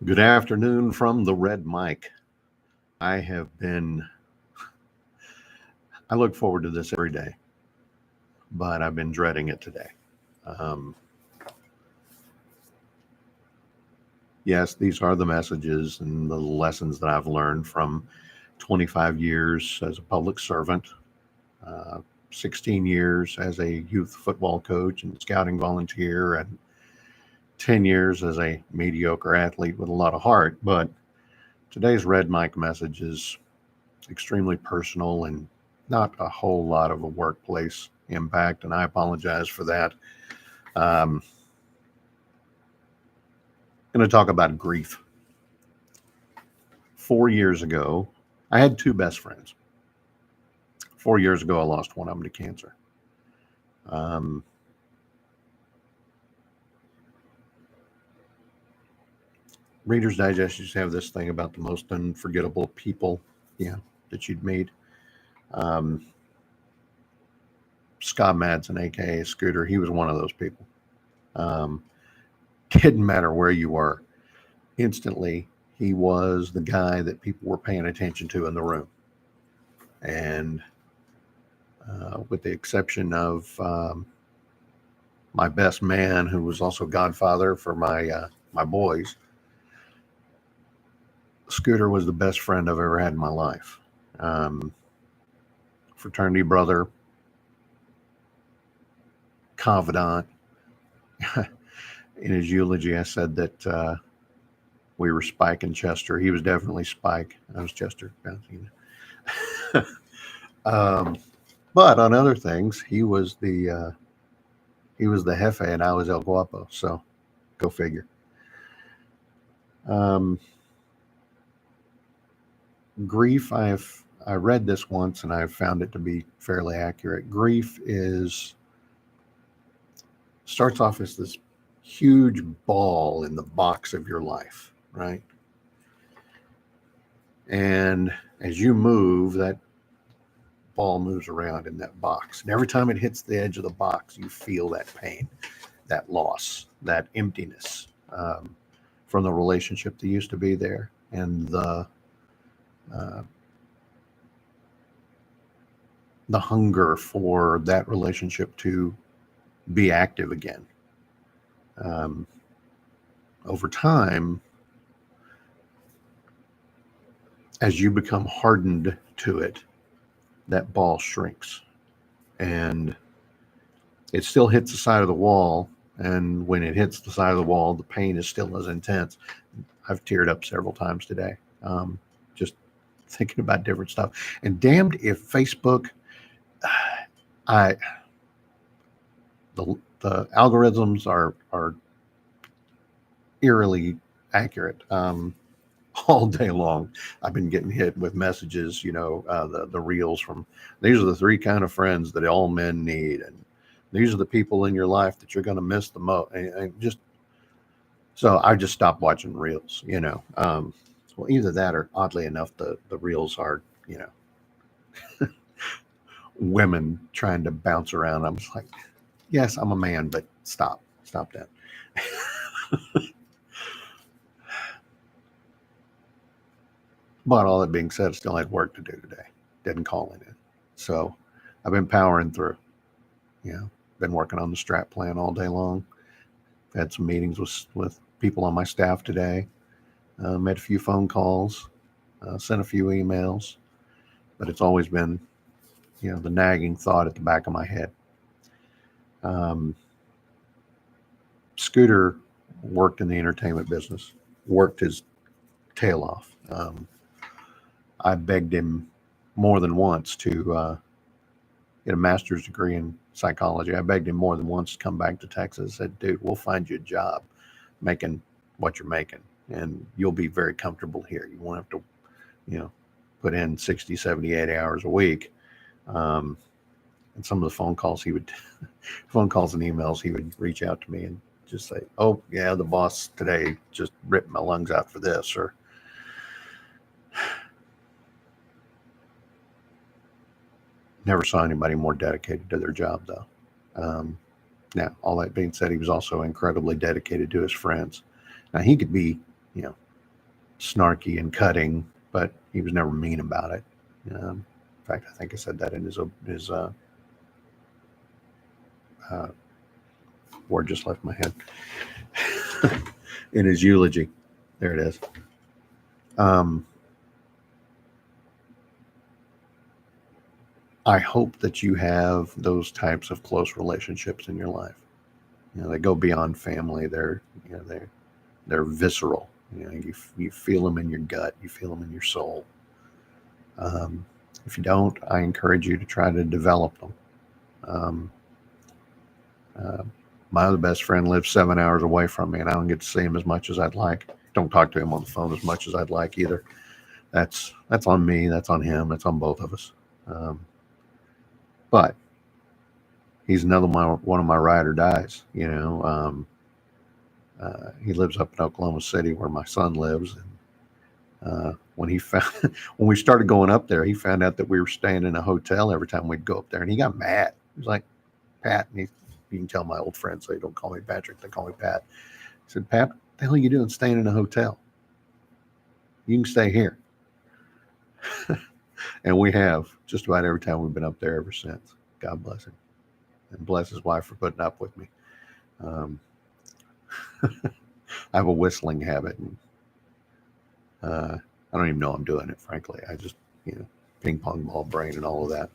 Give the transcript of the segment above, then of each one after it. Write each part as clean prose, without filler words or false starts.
Good afternoon from the Red Mic. I have been, I look forward to this every day, but I've been dreading it today. Um, yes, these are the messages and the lessons that I've learned from 25 years as a public servant, uh, 16 years as a youth football coach and scouting volunteer, and 10 years as a mediocre athlete with a lot of heart. But today's Red Mic message is extremely personal and not a whole lot of a workplace impact, and I apologize for that. I'm going to talk about grief. 4 years ago, I had two best friends. 4 years ago, I lost one of them to cancer. Um, Reader's Digest used to have this thing about the most unforgettable people, that you'd meet. Um, Scott Madsen, aka Scooter, he was one of those people. Um, didn't matter where you were, instantly he was the guy that people were paying attention to in the room. And with the exception of my best man, who was also godfather for my boys, Scooter was the best friend I've ever had in my life. Um, Fraternity brother, confidant. In his eulogy, I said that we were Spike and Chester. He was definitely Spike. I was Chester. um, but on other things, he was the Jefe and I was El Guapo. So go figure. Um, Grief. I read this once and I've found it to be fairly accurate. Grief is starts off as this huge ball in the box of your life, right? And as you move, that ball moves around in that box. And every time it hits the edge of the box, you feel that pain, that loss, that emptiness from the relationship that used to be there, and uh, the hunger for that relationship to be active again. Um, Over time, as you become hardened to it, that ball shrinks and it still hits the side of the wall. And when it hits the side of the wall, the pain is still as intense. I've teared up several times today, just thinking about different stuff. And damned if Facebook, I the algorithms are eerily accurate. All day long, I've been getting hit with messages. The reels from these are the three kind of friends that all men need, and these are the people in your life that you're going to miss the most. And just so I just stopped watching reels. Well, either that or oddly enough, the reels are women trying to bounce around. I'm just like, yes, I'm a man, but stop that. But all that being said, I still had work to do today. Didn't call in it. So I've been powering through. Been working on the strat plan all day long. Had some meetings with people on my staff today. Made a few phone calls. Sent a few emails. But it's always been, the nagging thought at the back of my head. Um, Scooter worked in the entertainment business. Worked his tail off. I begged him more than once to get a master's degree in psychology. I begged him more than once to come back to Texas. I said, dude, we'll find you a job making what you're making, and you'll be very comfortable here. You won't have to, put in 60, 70, 80 hours a week. Um, and some of the phone calls and emails, he would reach out to me and just say, oh, yeah, the boss today just ripped my lungs out for this, or never saw anybody more dedicated to their job, though. Now, all that being said, he was also incredibly dedicated to his friends. Now, he could be, snarky and cutting, but he was never mean about it. In fact, I think I said that in his uh, word just left my head. In his eulogy, there it is. I hope that you have those types of close relationships in your life. They go beyond family. They're visceral. You feel them in your gut. You feel them in your soul. If you don't, I encourage you to try to develop them. My other best friend lives 7 hours away from me, and I don't get to see him as much as I'd like. Don't talk to him on the phone as much as I'd like either. That's on me. That's on him. That's on both of us. But he's another one of my ride or dies. He lives up in Oklahoma City where my son lives, and when we started going up there, he found out that we were staying in a hotel every time we'd go up there, and he got mad. He was like, "Pat," and you can tell my old friends, so they don't call me Patrick, they call me Pat. He said, "Pat, what the hell are you doing staying in a hotel? You can stay here." And we have just about every time we've been up there ever since. God bless him, and bless his wife for putting up with me. I have a whistling habit, and I don't even know I'm doing it, frankly. I just, ping pong ball brain and all of that.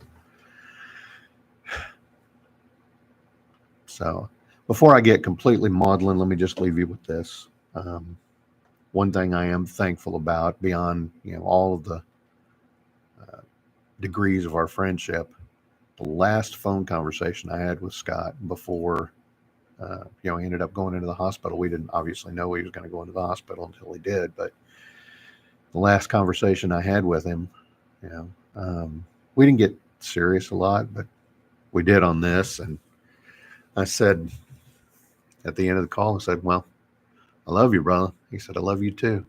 So before I get completely maudlin, let me just leave you with this. One thing I am thankful about, beyond all of the degrees of our friendship, the last phone conversation I had with Scott before he ended up going into the hospital. We didn't obviously know he was going to go into the hospital until he did, but the last conversation I had with him, we didn't get serious a lot, but we did on this. And I said at the end of the call, I said, "Well, I love you, brother." He said, "I love you too."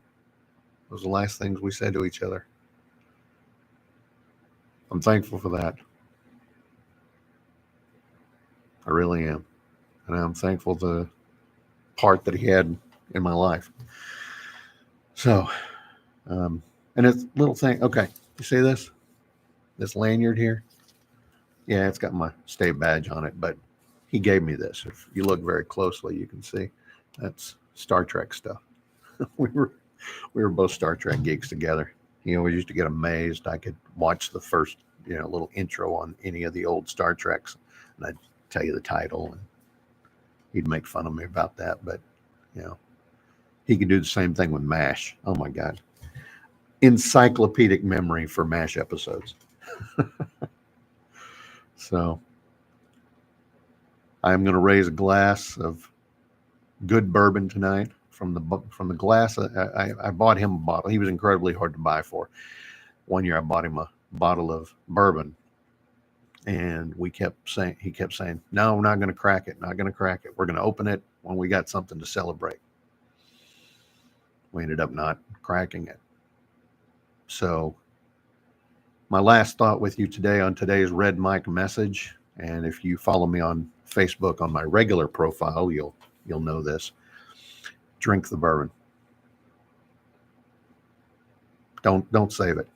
Those were the last things we said to each other. I'm thankful for that. I really am. And I'm thankful for the part that he had in my life. So, and it's little thing. Okay. You see this lanyard here? Yeah, it's got my state badge on it, but he gave me this. If you look very closely, you can see that's Star Trek stuff. we were both Star Trek geeks together. We used to get amazed. I could watch the first, little intro on any of the old Star Treks, and I'd tell you the title, and he'd make fun of me about that. But, he could do the same thing with MASH. Oh my God. Encyclopedic memory for MASH episodes. So I'm going to raise a glass of good bourbon tonight from the glass. I bought him a bottle. He was incredibly hard to buy for. One year I bought him a bottle of bourbon, and he kept saying, "No, we're not going to crack it. Not going to crack it. We're going to open it when we got something to celebrate." We ended up not cracking it. So my last thought with you today on today's Red Mike message, and if you follow me on Facebook on my regular profile, you'll know this. Drink the bourbon. Don't save it.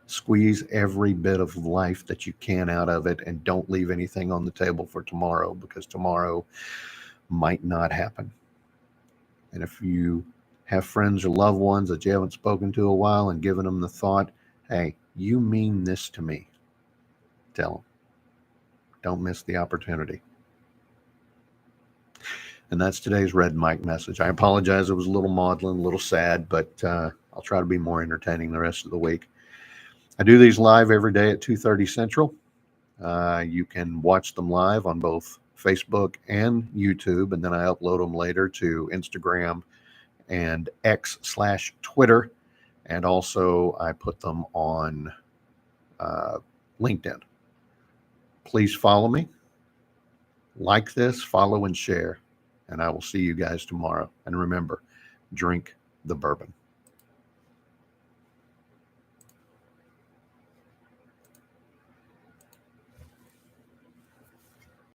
Squeeze every bit of life that you can out of it, and don't leave anything on the table for tomorrow, because tomorrow might not happen. And if you have friends or loved ones that you haven't spoken to a while and given them the thought, "Hey, you mean this to me," tell them. Don't miss the opportunity. And that's today's Red Mike message. I apologize. It was a little maudlin, a little sad, but I'll try to be more entertaining the rest of the week. I do these live every day at 2:30 Central. You can watch them live on both Facebook and YouTube, and then I upload them later to Instagram and X/Twitter. And also I put them on LinkedIn. Please follow me. Like this, follow, and share. And I will see you guys tomorrow. And remember, drink the bourbon.